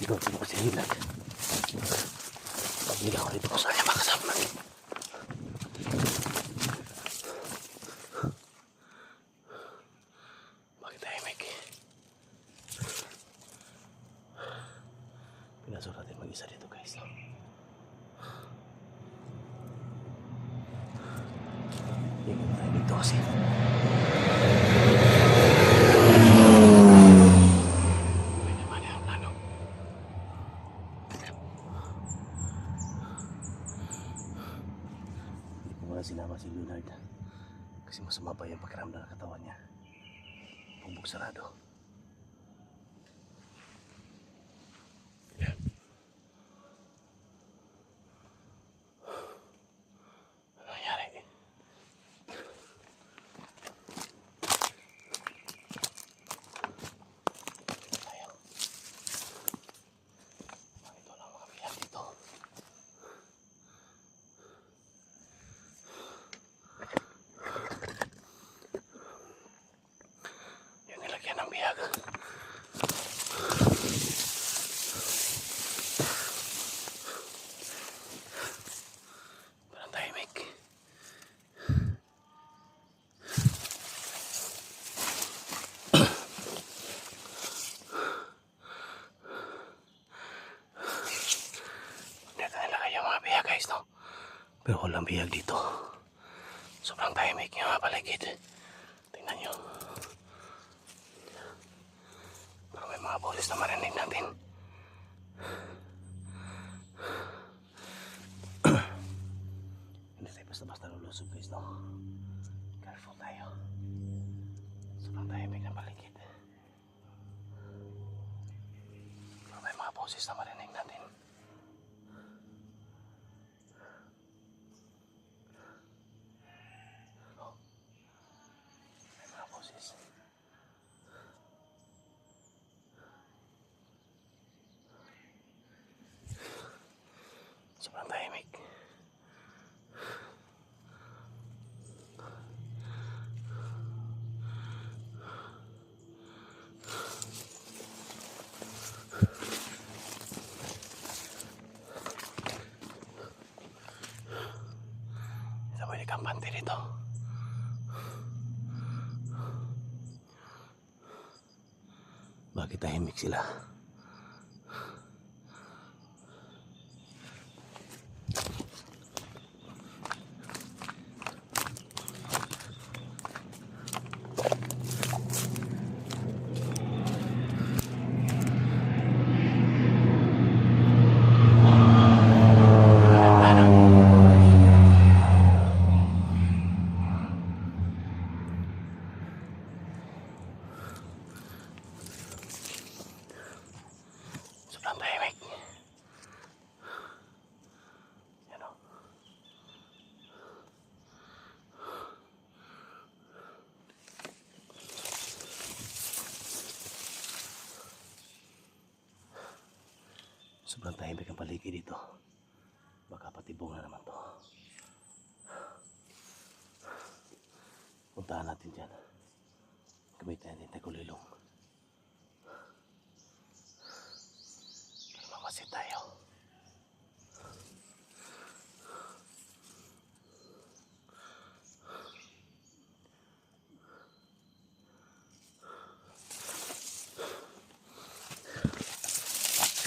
Ikaw, sino kasi hilag? Pag ako dito ko saya makasama natin. Bakit tahimik? Pinasok natin mag-isa dito guys. Hindi ko tayo dito kasi. Sinama si Leonard kasi masama pa yung pakiramdam ng katawan niya. Bumbog sarado. Ano nangyari? Tayo. Bakit walang mga biyak dito? Yan ang bihag. Parang tahimik. Dito nilagay yung mga bihag guys, no? Pero walang bihag dito. Sobrang tahimik yung mga paligid. Tingnan nyo. May mga boses na marinig natin. Hindi tayo basta-basta lulusog guys, no? Careful tayo. Sobrang tahimik ng paligid. May mga boses na marinig natin. Oh. May mga boses. Sobrang tahimik. Isa mo yung kampante dito. Bakit tahimik sila? Sobrang tahimik. Yan o. Sobrang tahimik ang paligid dito. Baka patibong na naman to. Puntahan natin dyan. Gamitin natin tagulilong. Mamasid tayo.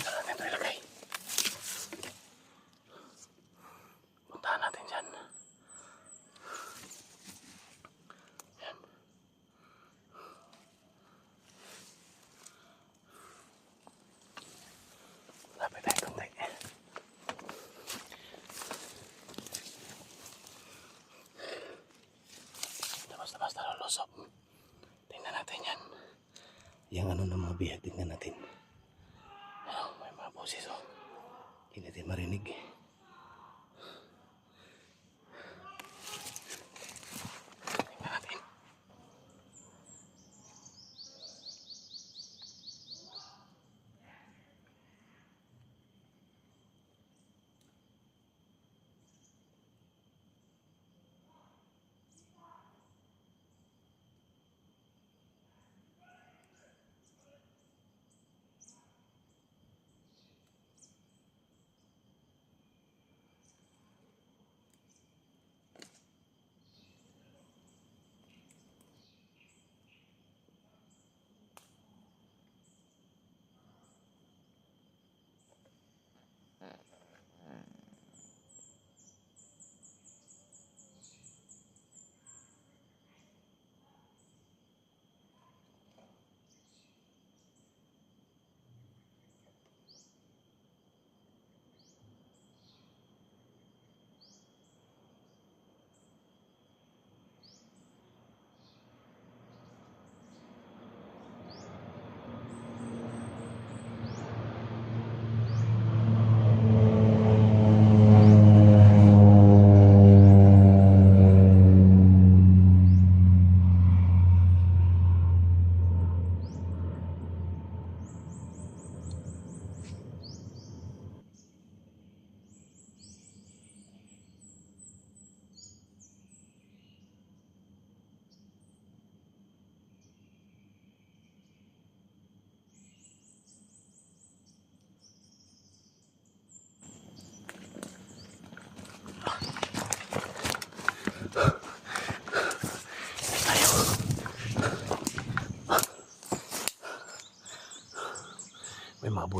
Saan natin ito ilagay? Puntahan natin dyan. Yan. Lapit tayo konti. Basta-basta lulusok. Tingnan natin yan. Yang ano ng mga bihag, tingnan natin. Ano, may mga boses oh. Hindi natin marinig. Tingnan natin.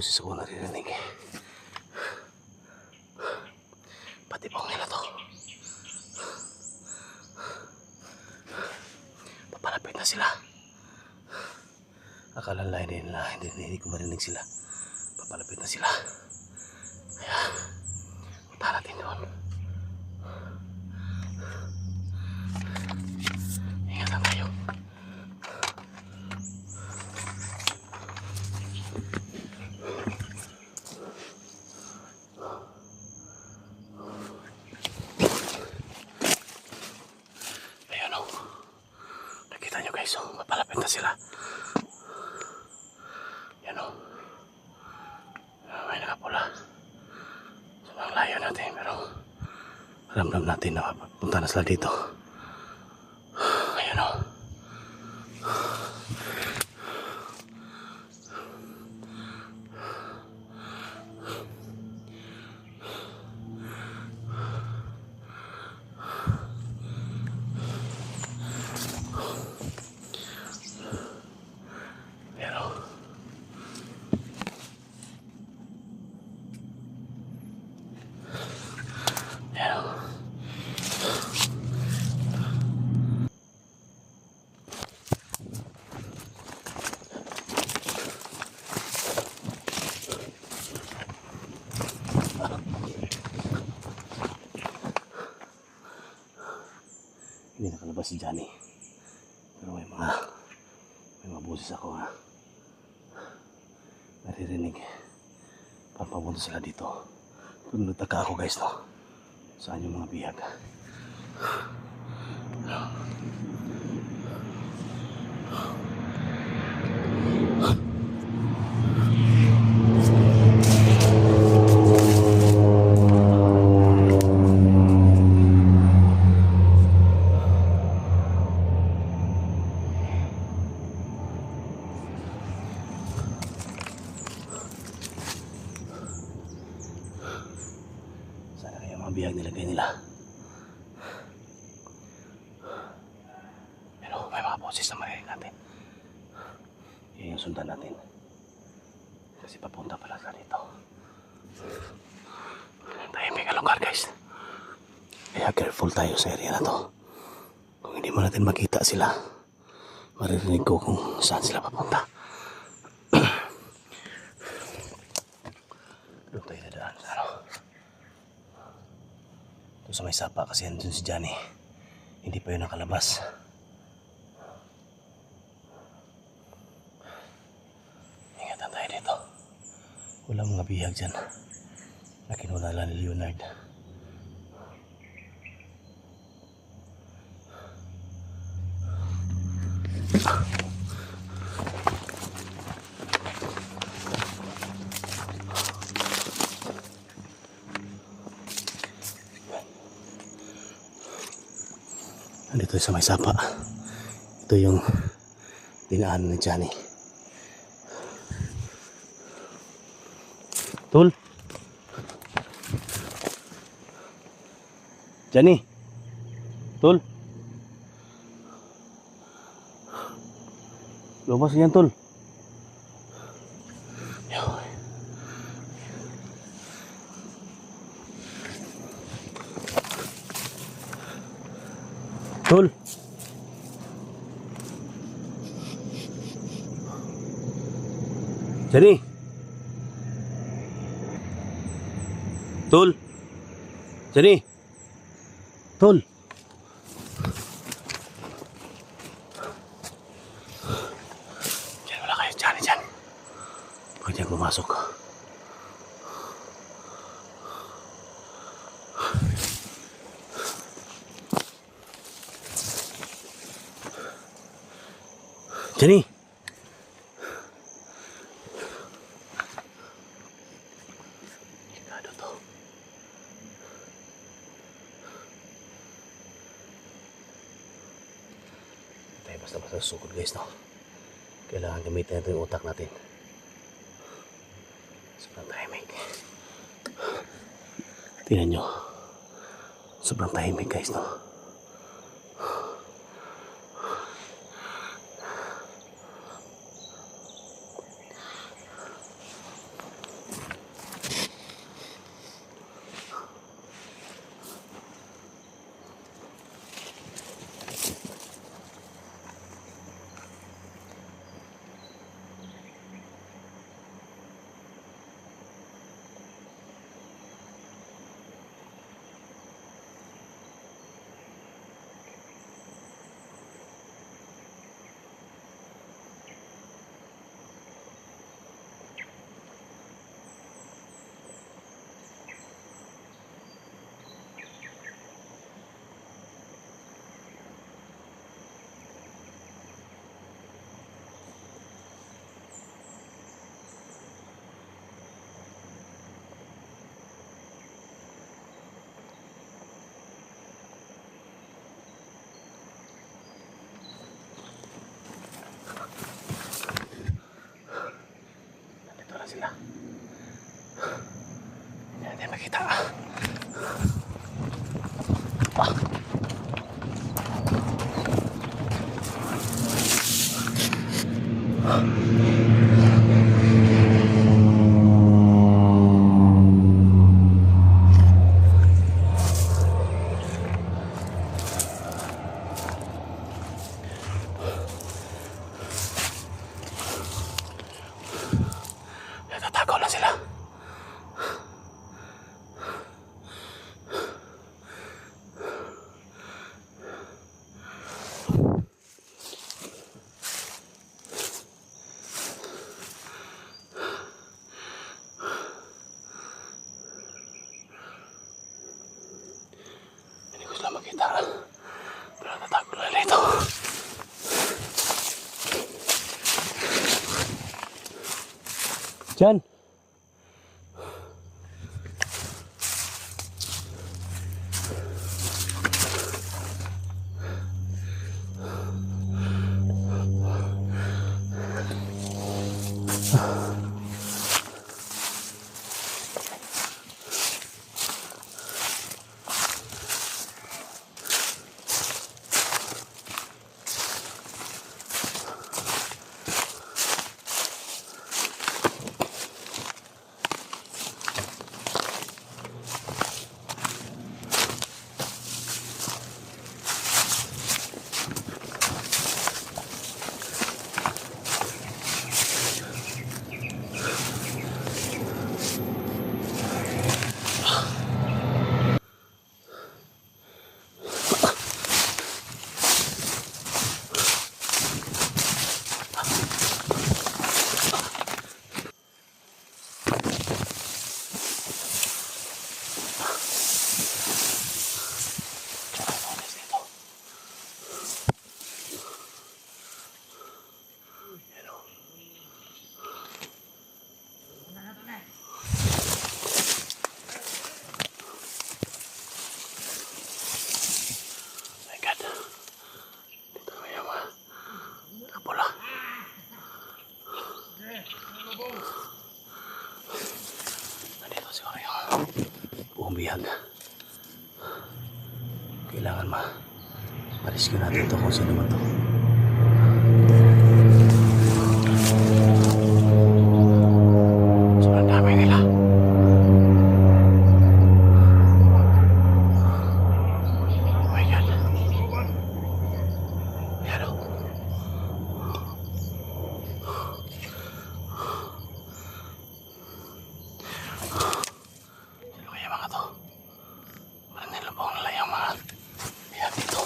boses ako naririnig. Patibong nila to. Papalapit na sila. Akala nila hindi ko marinig sila. Papalapit na sila. Kaya punta natin doon. Ingatan tayo. Ayan o. Nakita nyo guys, papalapit na sila. Yan o. May nakapula. Sobrang layo natin pero ramdam natin na punta na sila dito. Ayan o. Hindi nakalabas si Johnny. Pero may mga boses ako ha. Naririnig. Parang papunta sila dito. Kung nagtaka ako guys no. Saan yung mga bihag? Bihag nilagay nila. Pero may mga boses na marinig natin. Yan yung sundan natin. Kasi papunta pala sa dito. Tahimik ang lugar guys. Kaya careful tayo sa area na to. Kung hindi mo natin makita sila, maririnig ko kung saan sila papunta. Doon tayo dadaan sa ano. Sa may sapa kasi andun si Johnny. Hindi pa yun nakalabas. Ingatan tayo dito. Walang mga bihag dyan na kinulala ni Leonard. Dito sa may sapa. Ito yung dinaanan ni Johnny. Tol. Johnny. Tol. Lumabas yan, Tol. Tol. Johnny. Tol. Johnny. Tol. Diyan wala kayo, Johnny, dyan. Huwag dyan pumasok. Johnny. Delikado to. Tayo basta-basta susukod guys no. Kailangan gamitin natin yung utak natin. Sobrang tahimik. Tingnan nyo. Sobrang tahimik guys no. Hindi makita. Natatago lang sila. Hindi ko sila makita. Pero natatago lang nila ito. Diyan. Bihag. Kailangan ma-rescue natin ito kung sino man ito. Sobrang dami nila. Oh my God. Ayan o. Sino kaya mga to? Parang nilabang nila yung mga bihag dito.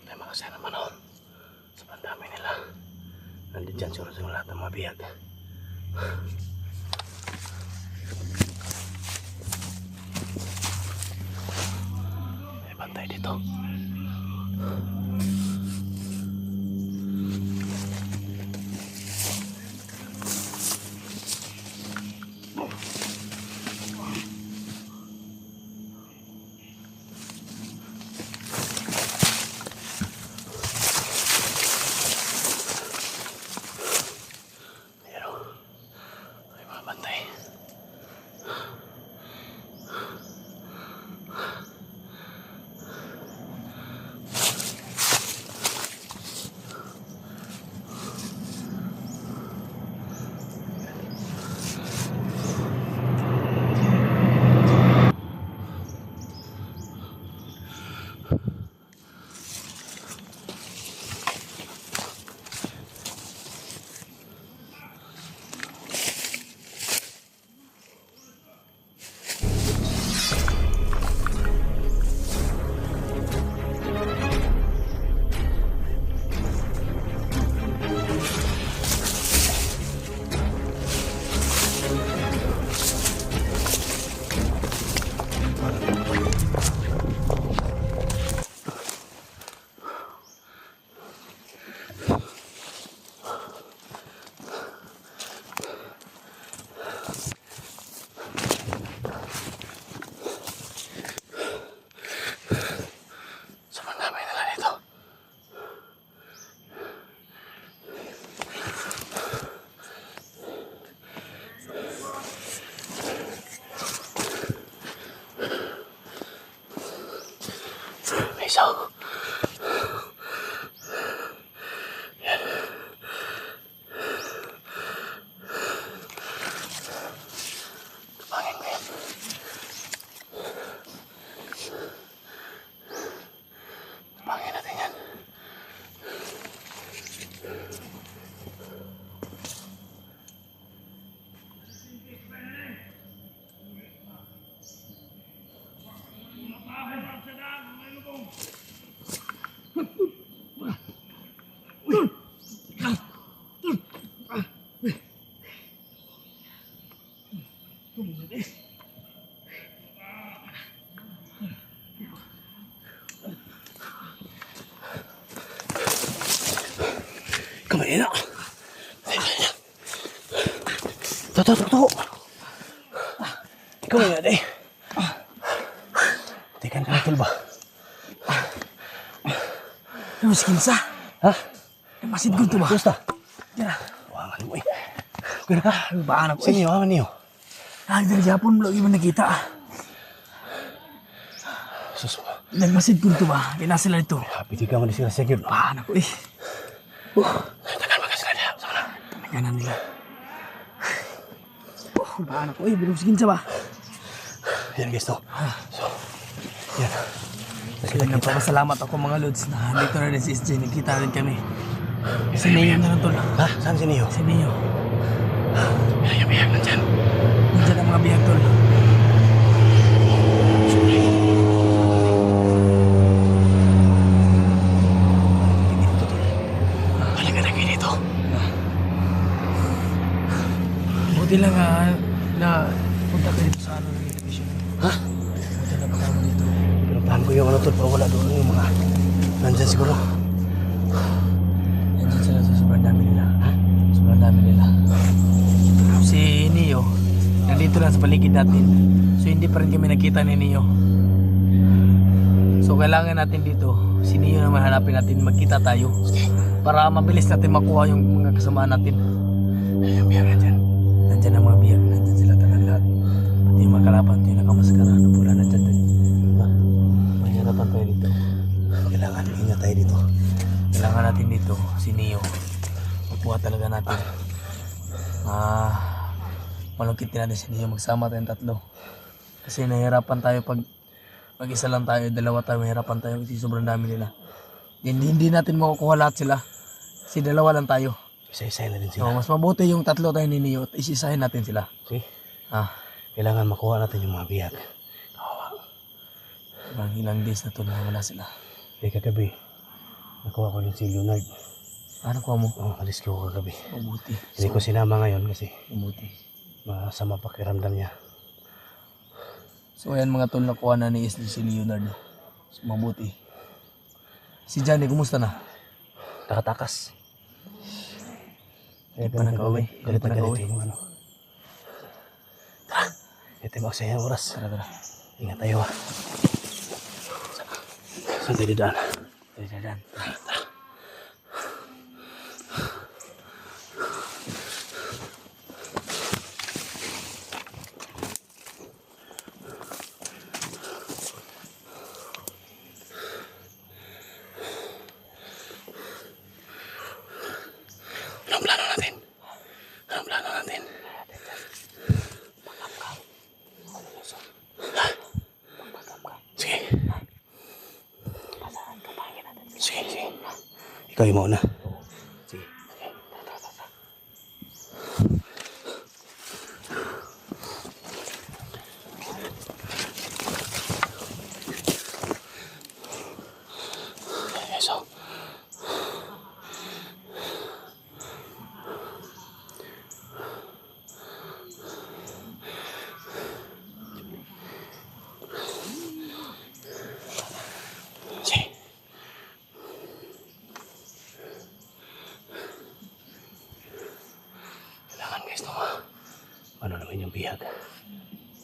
May makasaya naman o. Sobrang dami nila. Nandun dyan siguro sa lahat ng mga bihag. May bantay dito. Pero may mga bantay. Isa. Yan. Tupangin ko yan. Tupangin natin yan. Kamay na. Tuh. Kamay na, day. Tekan ka na, tol ba? Mas kinsa? Ha? Masid ko ito ba? Gusta? Yan. Wangan mo eh. Kaya ka? Baan ako Sa inyo, wangan niyo. Dari Japon mo lagi mo nakita. Sus. Nagmasid ko ito ba? Kaya sila ito. Happy di ka mo di sila sa gyud. Baan ako eh. Takan ba ka sila diha? Sama na. Naganan nila. Baan ako eh. Bilog sa kinsa ba? Yan guys to. So, yan. Kaya nagpapasalamat ako mga lods na dito na rin si SJ. Nagkita rin kami. Si Neo na lang tol. Ha? Saan si Neo? Si Neo. Yan yung bihag nandyan. Nandiyan ang mga bihag tol. Talaga na kayo dito. Buti lang na punta ka dito sa ano ng television. Ha? Buti na baka mo dito. Pinuplahan ko yung ano tol. Wala doon yung mga nandyan siguro. Nandiyan sila sa sobrang dami nila. Ha? Sobrang dami nila. Si Neo, nandito lang sa paligid natin. So hindi pa rin kami nakita ni Neo. So kailangan natin dito, si Neo naman hanapin natin, magkita tayo. Para mabilis natin makuha yung mga kasamaan natin. Yan yung bihag nandyan. Nandyan ang mga biyag, nandyan sila tanan lahat. Pati yung mga kalaban, yung nakamaskara, na pula nandyan din. May harapan tayo dito. Kailangan ingat tayo dito. Kailangan natin dito, si Neo. Makuha talaga natin. Malungkit din natin si Neo, magsama tayong tatlo. Kasi nahihirapan tayo pag mag-isa lang tayo, dalawa tayo, mahirapan tayo kasi sobrang dami nila. Hindi natin makukuha lahat sila. Kasi dalawa lang tayo. Isa-isahin na din So, sila. mas mabuti yung tatlo tayo ni Neo at isisahin natin sila. Okay? Ah, Kailangan makuha natin yung mga bihag. ilang days na to na wala sila. Eh kagabi, nakuha ko yung si Leonard. Ano kuha mo? Oh, alis ko kagabi. Mabuti. Hindi ko sinama ngayon kasi Mabuti. masama pakiramdam niya. So ayan mga tol, nakuha na ni Isli si Leonard. So, mabuti. Si Johnny, kumusta na? Nakatakas. Di pa nag-uwi. Galit Di pa na galit nag-uwi. yung ano. Tara, ito yung magsaya ng oras. Tara. Ingat tayo ha. Saan tayo didaan? Tara. Anong plano natin? Anong plano natin? Ha? Sige. Sige. Ikaw yung mauna. Sige. Okay, so. Sige. Kailangan guys no ano naman yung bihag.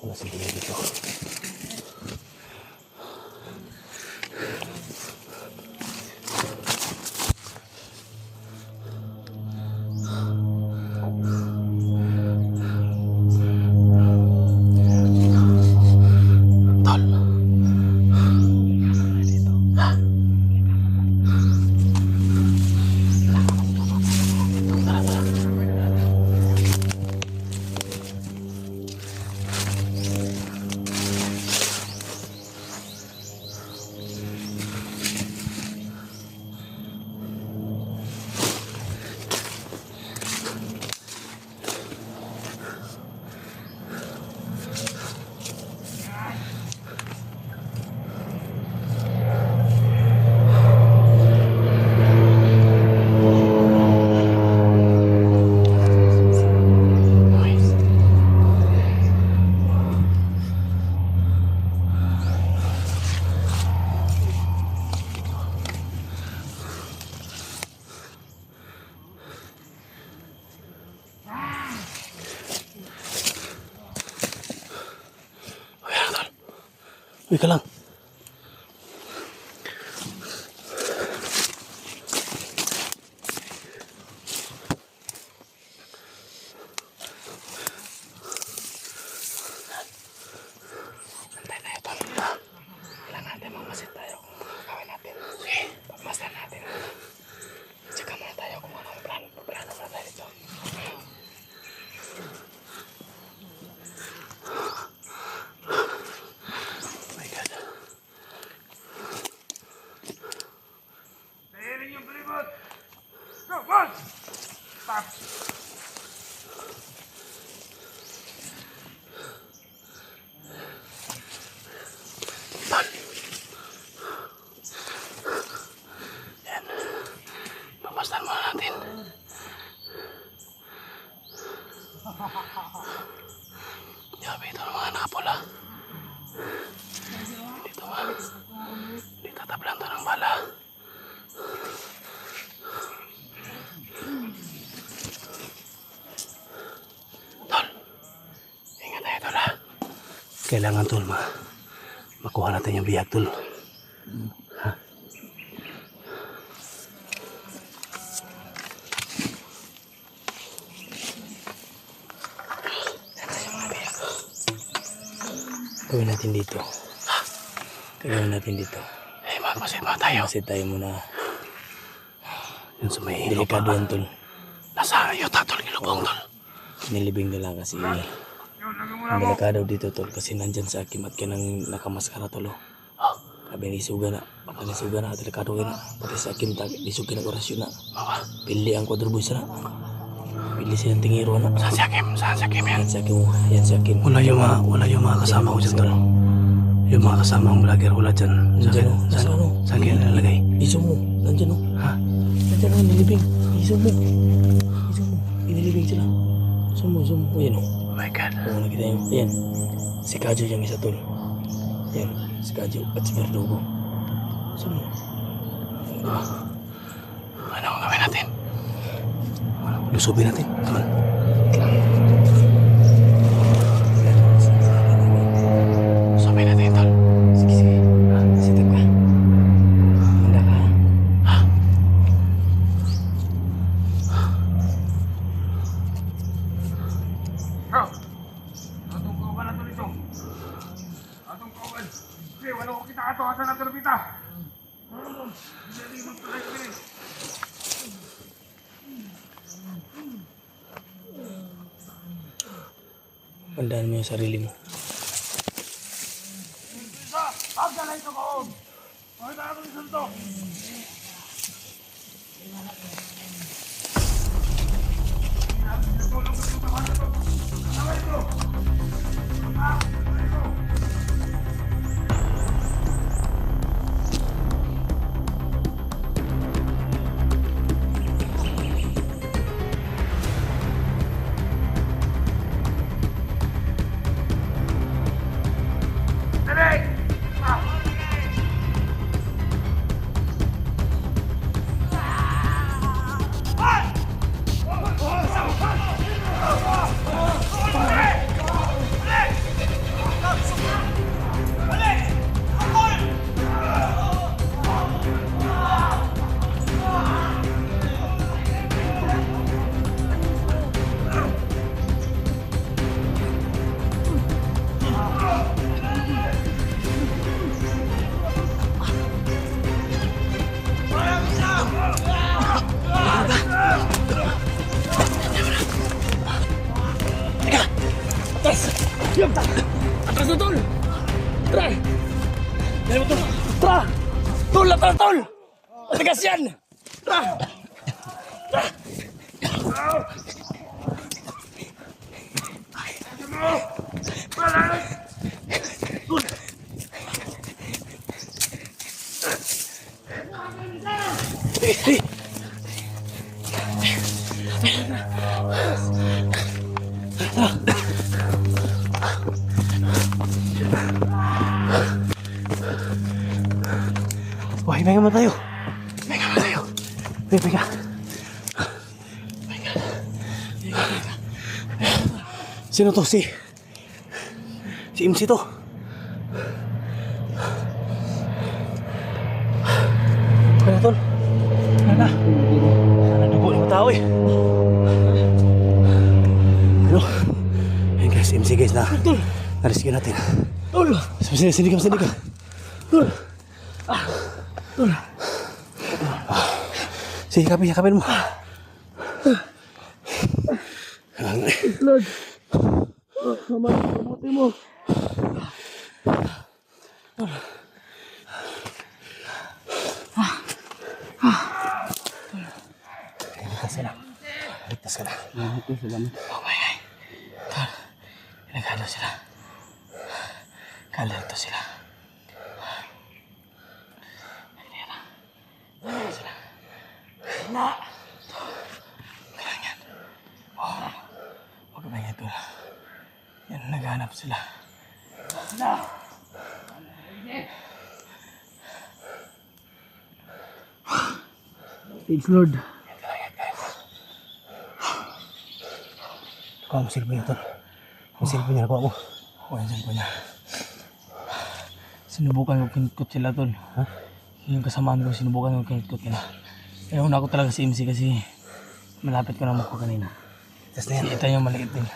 Wala si bihag dito. Tol. Dito. Ha? Uy ka lang. Antay tayo tol. Kailangan natin mamasid tayo kung gagawin natin. Sige. Pagmasdan natin. Tsaka muna tayo kung anong plano muna tayo dito. Oh my God. Tahirin yung palibot! Go, one! Stop! Tol. Yan. Pagmasdan muna natin. Grabe ito ng mga nakapula. Dito ba? Di tatablan to ng bala. Tol. Ingat tayo tol ha. Kailangan tol makuha natin yung bihag tol. Ha? Gawin natin dito. Gawin natin dito. Eh, magmasid mga tayo. Kasi tayo muna. Yun sa may ilo pa. Delikado yan, tol. Nasa yuta tol, ilubong tol. Nilibing na lang kasi ang delikado dito, tol. Kasi nandyan sa akin at kanang nakamaskara, tol. Oh, Sabi ni Suga na. Baka ni Suga na. Delikado ka na. Pati sa akin, ni Suga na orasyon na. baba. Pili ang quadruboys na. Pili silang tingiro na. Saan si Hakim? Saan si Hakim yan? Yan sa akin mo. Yan sa akin. Wala yung mga kasama ko dyan tol. Yung mga kasama kong vlogger, wala dyan. Nandyan o. Nasa ano? Saan kaya nalagay? Iso mo. Nandyan o. Ha? Nandyan o. Nilibing. Iso mo. Iso mo. Inilibing sila. Sumo. O yan o. Oh my God. Kung nakita nyo. Ayan. Si Kajo yung isa, tol. Ayan. Si Kajo at si Verdugo. Sumo. Diba? Ano ang gawin natin? Lusubin natin. Tol. Lusubin natin tol. Sige. Sitap ka. Handa ka. Ha? Go! Atong kauban na to nito. Atong kauban. Sige, wala ko kita ato. Asa na to napita? Hindi magpalay. Handaan mo yung sarili mo. Isa! Pagdalay ka ko! Pakita ako ni Santo! Dali! Atras na, tol! Tara! Dali mo, tol! Tara! Tol! Atras, tol! Matigas yan! Tara! Wah, hinga naman tayo. Hinga naman tayo. Hinga. Sino to? Si MC to. na tol. Ano? Nadugo ng mga tao eh. Ano? Ayun guys, MC guys na. Na-rescue natin. Tol! Sindi ka. Tol! Tol! Sige, yakapin mo. Lord! Naman, mabuti mo. Ligtas ka na. Oh my God. Tol, nagkano sila. Kalarto sila. Kailangan. Oh, huwag ka maingay, Tol. Yan, naghanap sila. Thanks, Lord. Kuha mo silpo niya tol. Ang silpo niya, nakuha mo. O, yan po niya. Sinubukan ko kinutkot sila, Tol. Ha? Yung kasamaan ko, sinubukan ko kinutkot nila. Kaya una ko talaga si MC kasi malapit ko na makuha kanina. Tapos na yan. Si Ita yung maliit din.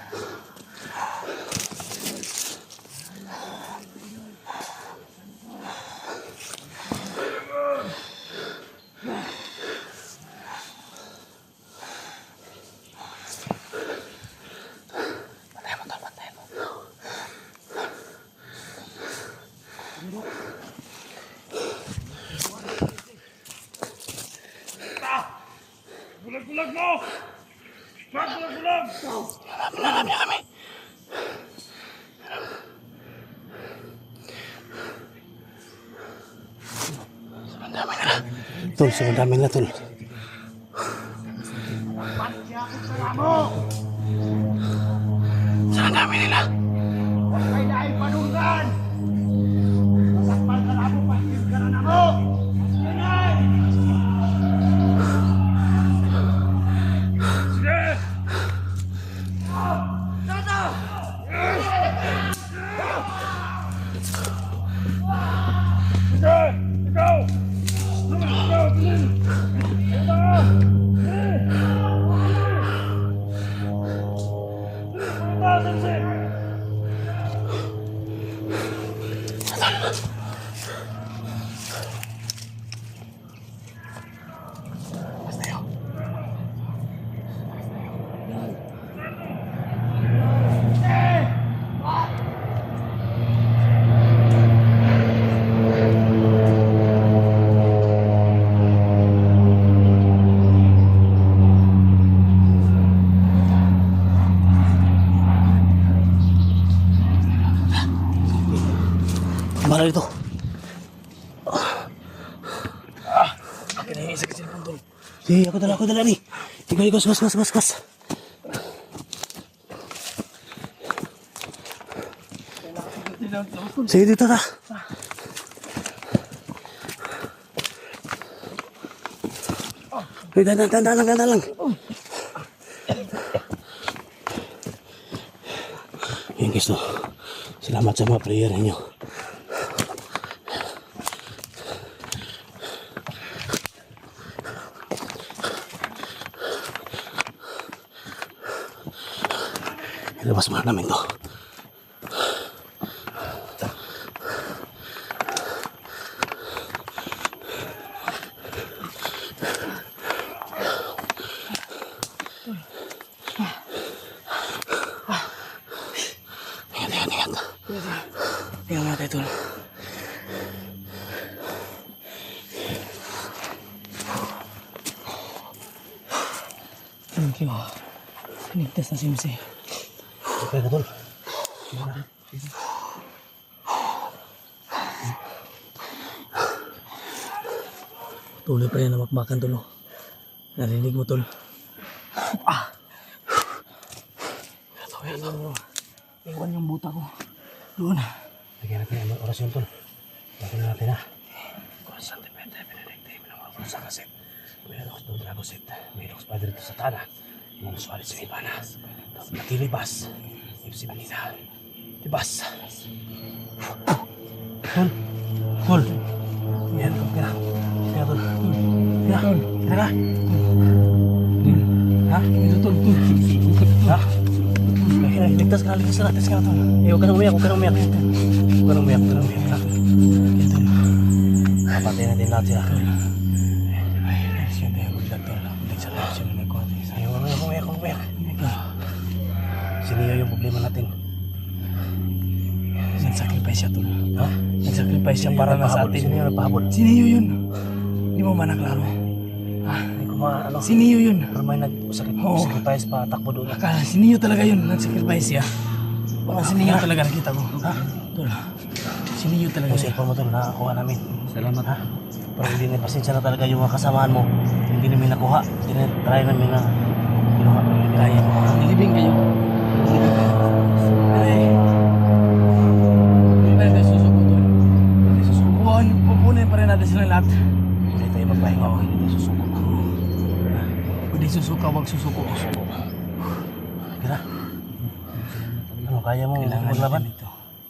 Bulag-bulag mo! Bulag-bulag! Alam niya kami. Sobrang dami nila. Tol, sobrang dami nila tol. Sobrang dami nila. Ay dahil panungan! Masakpan ka na mo, pahigil ka na mo! Yan! Sige! Tata! Sige! Ikaw! Ikaw! Bilin! Ikaw! Bala dito. Akin na yung isa kasi ng Tol. Sige, ako dala ni. Ikaw, gas. Sige, dito ta. Dandan lang. Yan guys, no. Salamat sa mga prayer ninyo. Ilabas muna namin to. Ingat. Tingnan natin, Tol. Thank you. Pinigtas na si MC. Okay ka, tol. Tuloy pa rin na makmakan, Tol. Narinig mo, Tol. Iwan yung buta ko. Doon. Lagyan natin ang orasyon, tol. Lagyan natin ha. Constant depende, benedicte, minamorfos sa kasit. Mayroon ko dragosit. Mayroon ko padre to satana. Mga suwalit sa ibana. Natilibas. Ipsi manina. Libas. Tol. Tol. Yan, tol. Kaya, tol. Tara. Tara. Ha? Ito tol. Ha? Ay, ligtas ka na tol. Eh, huwag ka na umiyak. Ha? Ito. Papatay natin lahat sila. Ay, siya tayo maglag tol. Hindi sa lahat siya na nagkuhan. Ayaw, umiyak. Sino yung problema natin? Nag-sacrifice siya tol. Ha? Nag-sacrifice siya para na sa atin. Sino yung nagpahabol? Si Neo yun. Hindi mo manaklaro. Ha? Hindi ko ano. Si Neo yun. Pero may nag-sacrifice pa, takbo doon. Akala si Neo talaga yun. Nag-sacrifice siya. Parang si Neo talaga nakita ko. Ha? Tol. Si Neo talaga Yung yun. cellphone mo doon, nakakuha namin. Salamat ha. Pero hindi na pasensya na talaga yung mga kasamaan mo. Hindi namin nakuha. Hindi na try namin na kinuha. Kaya mo. Nilibing kayo. Ay. Hindi pa rin tayo susuko tol. Hindi susuko. Pupunin pa rin natin silang lahat. Hindi tayo magpahinga. Hindi tayo susuko. Pwede susuka, wag susuko. Kira. Ano, kaya mo Kailangan maglaban? natin ito.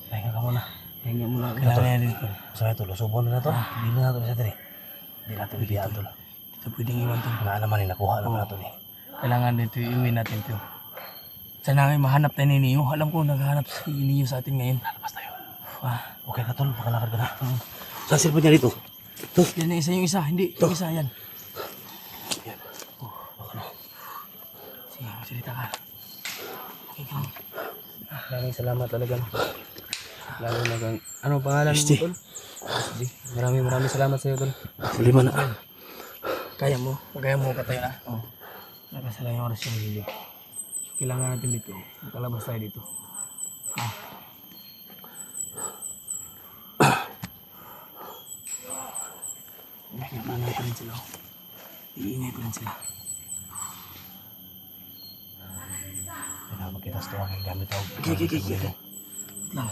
Pahinga ka muna. Hinga mo lang. Kailangan natin ito. Sa ito, lusubon na to. Hindi na natin sa tiri. Hindi natin bibiyaan to. Ito pwedeng iwan tol. Wala naman nakuha naman natin eh. Kailangan dito iuwi natin ito. Sana ngayon mahanap tayo ni Neo. Alam ko naghahanap si Neo sa atin ngayon. Lalabas tayo. Ah. Okay ka tol, makalakad ka na. Saan cellphone niya dito? Ito. Yan yung isa, Hindi, yung isa yan. Yan. Sige, magsalita ka. Okay ka. Maraming salamat talaga. Lalo na kang... Ano pangalan mo, Este. tol? SD. Maraming salamat sa iyo, tol. Lima na. Kaya mo katayo na. Oo. Nakasalang yung oras yung hilig. So, kailangan natin dito. Makalabas tayo dito. Iingay pa rin sila. Iingay pa rin sila. Kailangan magkitas to ang gamit ako. Okay. Lang.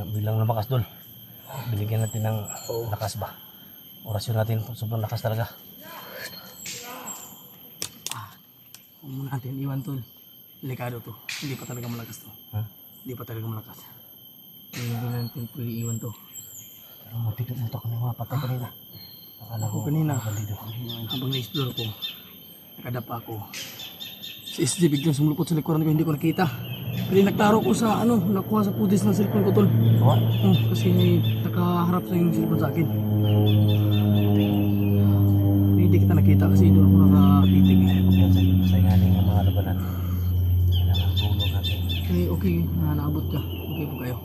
Bilang lumakas doon. Binigyan natin ng lakas ba? Orasyon natin, sobrang lakas talaga. Huwag muna natin iwan tol. Delikado to. Hindi pa talaga malakas to. Ha? Hindi pa talaga malakas. Hindi natin pwede iwan to. Pero mutik-mutak ko na mga patay kanina. Akala Ako kanina, bandido. habang na-explore ko, nakadapa ako. Si SJ biglang sumulupot sa likuran ko, hindi ko nakita. Pero nagtaro ko sa nakuha sa pudis ng cellphone ko tol. What? Kasi nakaharap sa yung cellphone sa akin. Hindi kita nakita kasi doon ako nakatitig. Yan sa ingaling ng mga labanan. Kailangan tulong natin. Okay, naabot ka. Okay po kayo.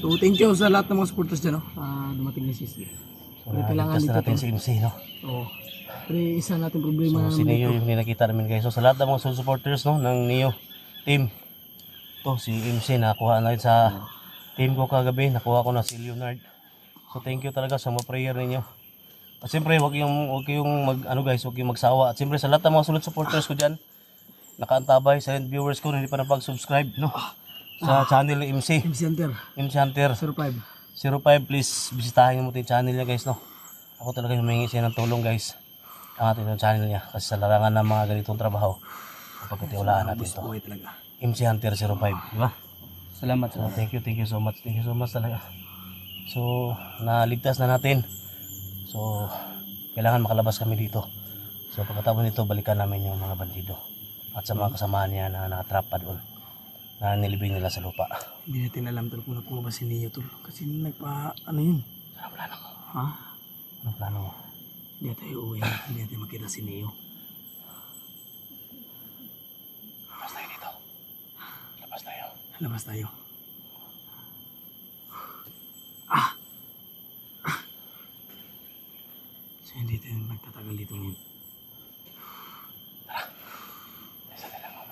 So thank you sa lahat ng mga supporters dyan. Dumating na si SJ. So, Pero kailangan naligtas dito na natin to. si MC, no? Oo. Pero isa natin problema So, si naman Neo dito. yung nakita namin guys. So, sa lahat ng mga supporters, no, ng Neo team. To si MC, nakuha na rin sa team ko kagabi. Nakuha ko na si Leonard. So, thank you talaga sa mga prayer ninyo. At siyempre, huwag kayong magsawa. At siyempre, sa lahat ng mga sulit supporters ko dyan, nakaantabay, silent viewers ko, hindi pa napag-subscribe, no? Sa channel ni MC. MC Hunter, MC Hunter 05. 05, please bisitahin mo yung channel niya guys, no? Ako talaga humingi siya ng tulong guys. Ang ating yung channel niya. Kasi sa larangan ng mga ganitong trabaho, pagkatiwalaan natin ito. Buhay talaga. MC Hunter 05, di ba? Salamat, So, thank you so much. Thank you so much talaga. So, naligtas na natin. So, kailangan makalabas kami dito. So, pagkatapos nito, balikan namin yung mga bandido. At sa mga kasamahan niya na nakatrap pa doon. Na nilibing nila sa lupa. Hindi natin alam tol kung nakuha ba si Neo tol. Kasi yun. Anong plano mo? Ha? Anong plano mo? Hindi tayo uwi. Hindi natin makita si Neo. Labas tayo dito. Labas tayo. Labas tayo. So hindi tayo magtatagal dito ngayon. Isa na lang ako.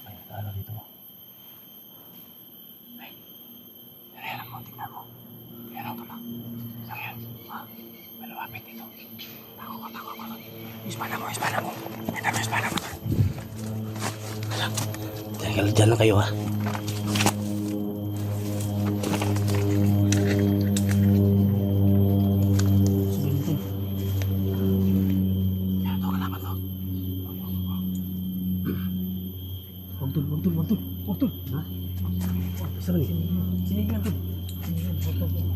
May ano dito. Yan ang mga tingnan mo. Yan ang tulak. Lang yan. May lumapit dito. Tako ka. Ispada mo. Ito mo, ispada mo. Dyan na kayo ha. Sabihin ito. Yan, ito kalaban to. Huwag tol. tol. Oh, tol. Ha? Saan ni? Sini yan, tol.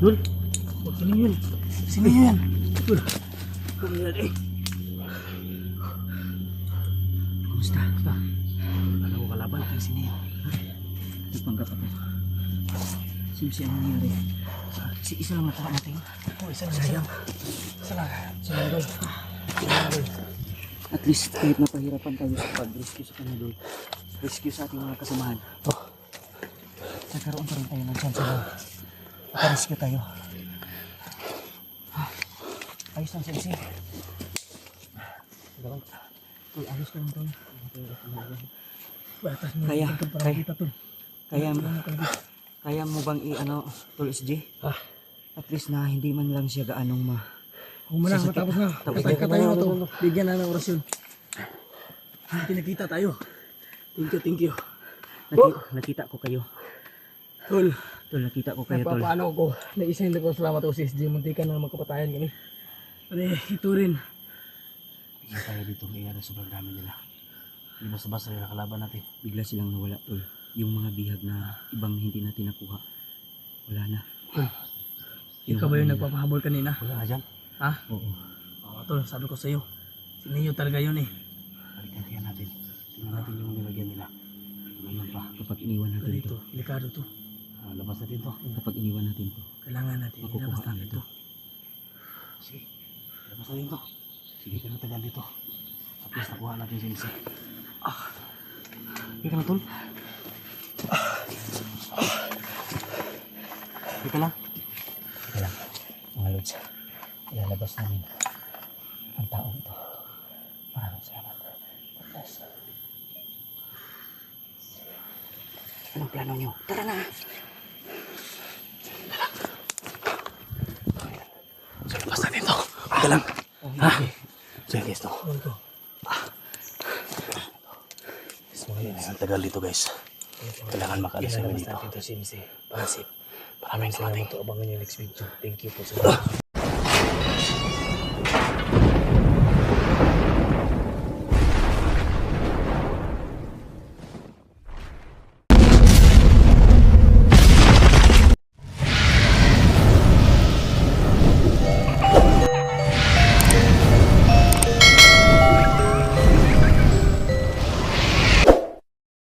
Tol, Sini yan. Sini yan. Tol. Tol, yan eh. Kumusta? Ano ko kalaban? Ay, sino yan? Nagpanggap ako. Simsi ang nangyari. Si isa lang matay. Oh, isa lang sayang. Isa lang. Sayang, tol. At least kahit napahirapan tayo sa pag-rescue sa kanya doon. Rescue sa ating mga kasamahan. Nagkaroon pa rin tayo ng chance na makarescue tayo. Ayos lang siya. Tol, ayos ka lang tol. Batas mo. Kaya, Para kita, tol. kaya mo bang i-ano, Tol SJ? At least na hindi man lang siya gaanong Humana, Sasakit. matapos na. Tapos Patay ka na. tayo to. Bigyan na ng orasyon. Pinakita tayo. Thank you. Nakita ko kayo. Tol, Tol, nakita ko kayo, Tol. napapaano ko. Naisa hindi ko salamat ko si SJ. Muntikan na magkapatayan kami. Pare, ito rin. bigyan tayo dito. Iyan na sobrang dami nila. Hindi basta-basta rin nakalaban natin. Bigla silang nawala, Tol. Yung mga bihag na ibang hindi natin nakuha. Wala na. Ikaw ba yung nagpapahabol kanina? Wala nga dyan. Ha? Oo. Oo, tol, sabi ko sa'yo. Si Neo talaga yun eh. Balikan kaya natin. Tingnan natin yung nilagyan nila. Ngayon pa. Kapag iniwan natin Tol, ito. ito, delikado to. Labas natin to. Kapag iniwan natin ito. Kailangan natin. Makukuha Ilabas natin natin ito. Sige. Labas natin to. Sige ka na tagal dito. At least nakuha natin si Ilse. Hindi ka na tol. Hindi ka lang. Ito lang, mga Lods. Ilalabas namin ang taong ito. Maraming salamat. God bless. Anong plano nyo? Tara na! So, labas natin to. Hindi lang. Ha? So, guys to. Ang tagal dito guys. Kailangan makaalis kami dito. Ito, Simsi. Pasip. Maraming salamat. Abangan yung next video. Thank you po sa